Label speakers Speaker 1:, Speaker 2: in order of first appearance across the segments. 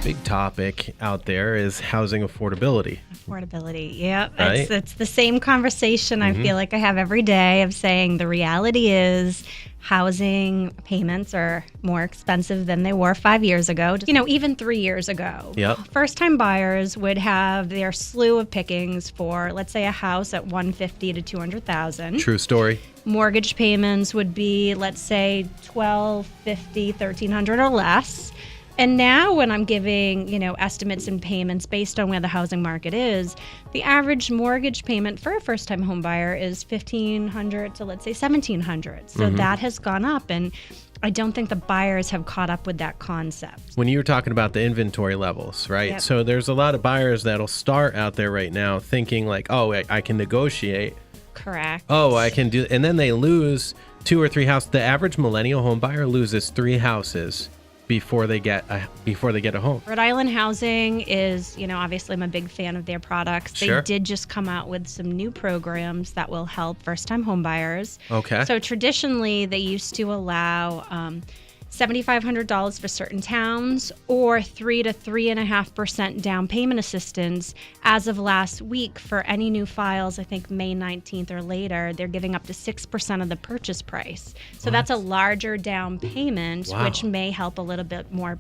Speaker 1: Big topic out there is housing affordability.
Speaker 2: Affordability, yeah.
Speaker 1: Right?
Speaker 2: It's the same conversation I feel like I have every day of saying the reality is housing payments are more expensive than they were 5 years ago. Even 3 years ago.
Speaker 1: Yep.
Speaker 2: First-time buyers would have their slew of pickings for, let's say, a house at $150,000 to $200,000.
Speaker 1: True story.
Speaker 2: Mortgage payments would be, let's say, $1,250, $1,300 or less. And now when I'm giving, estimates and payments based on where the housing market is, the average mortgage payment for a first-time home buyer is $1,500 to, let's say, $1,700. So that has gone up, and I don't think the buyers have caught up with that concept.
Speaker 1: When you were talking about the inventory levels, right?
Speaker 2: Yep.
Speaker 1: So there's a lot of buyers that'll start out there right now thinking like, oh, I can negotiate.
Speaker 2: Correct.
Speaker 1: Oh, I can do, and then they lose 2 or 3 houses. The average millennial home buyer loses 3 houses before they get a home.
Speaker 2: Rhode Island Housing is, obviously I'm a big fan of their products.
Speaker 1: Sure.
Speaker 2: They did just come out with some new programs that will help first-time home buyers.
Speaker 1: Okay.
Speaker 2: So traditionally, they used to allow $7,500 for certain towns or 3 to 3.5% down payment assistance. As of last week, for any new files, I think May 19th or later, they're giving up to 6% of the purchase price. So that's a larger down payment,
Speaker 1: Wow.
Speaker 2: which may help a little bit more,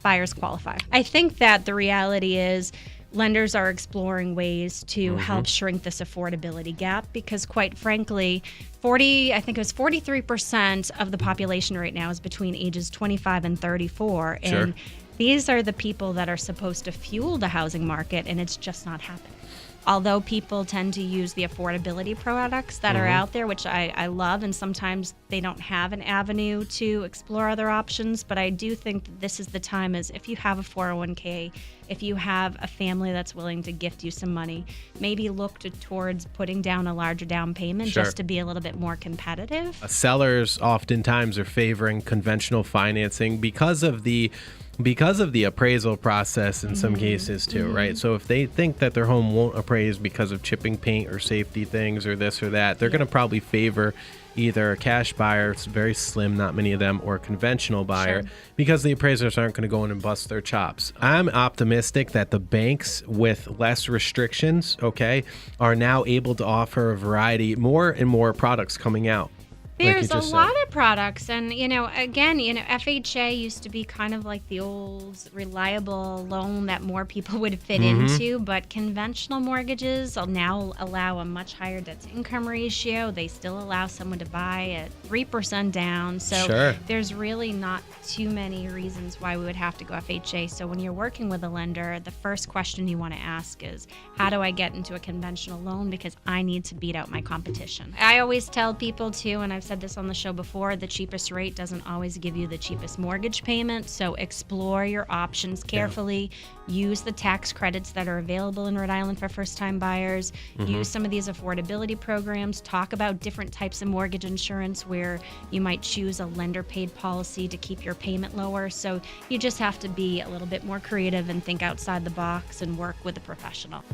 Speaker 2: buyers qualify. I think that the reality is lenders are exploring ways to help shrink this affordability gap because, quite frankly, 43% of the population right now is between ages 25 and 34.
Speaker 1: Sure.
Speaker 2: And these are the people that are supposed to fuel the housing market, and it's just not happening. Although people tend to use the affordability products that are out there, which I love, and sometimes they don't have an avenue to explore other options, but I do think that this is the time is if you have a 401k, if you have a family that's willing to gift you some money, maybe look towards putting down a larger down payment
Speaker 1: Sure.
Speaker 2: just to be a little bit more competitive.
Speaker 1: Sellers oftentimes are favoring conventional financing because of the appraisal process in some cases too, right? So if they think that their home won't appraise because of chipping paint or safety things or this or that, they're going to probably favor either a cash buyer, it's very slim, not many of them, or a conventional buyer because the appraisers aren't going to go in and bust their chops. I'm optimistic that the banks with less restrictions, are now able to offer a variety, more and more products coming out.
Speaker 2: There's a lot of products, and FHA used to be kind of like the old reliable loan that more people would fit into, but conventional mortgages will now allow a much higher debt-to-income ratio. They still allow someone to buy at 3% down, so there's really not too many reasons why we would have to go FHA. So when you're working with a lender, the first question you want to ask is, how do I get into a conventional loan because I need to beat out my competition? I always tell people too, and I've said this on the show before, the cheapest rate doesn't always give you the cheapest mortgage payment, so explore your options carefully. Use the tax credits that are available in Rhode Island for first-time buyers. Use some of these affordability programs. Talk about different types of mortgage insurance where you might choose a lender-paid policy to keep your payment lower. So you just have to be a little bit more creative and think outside the box and work with a professional.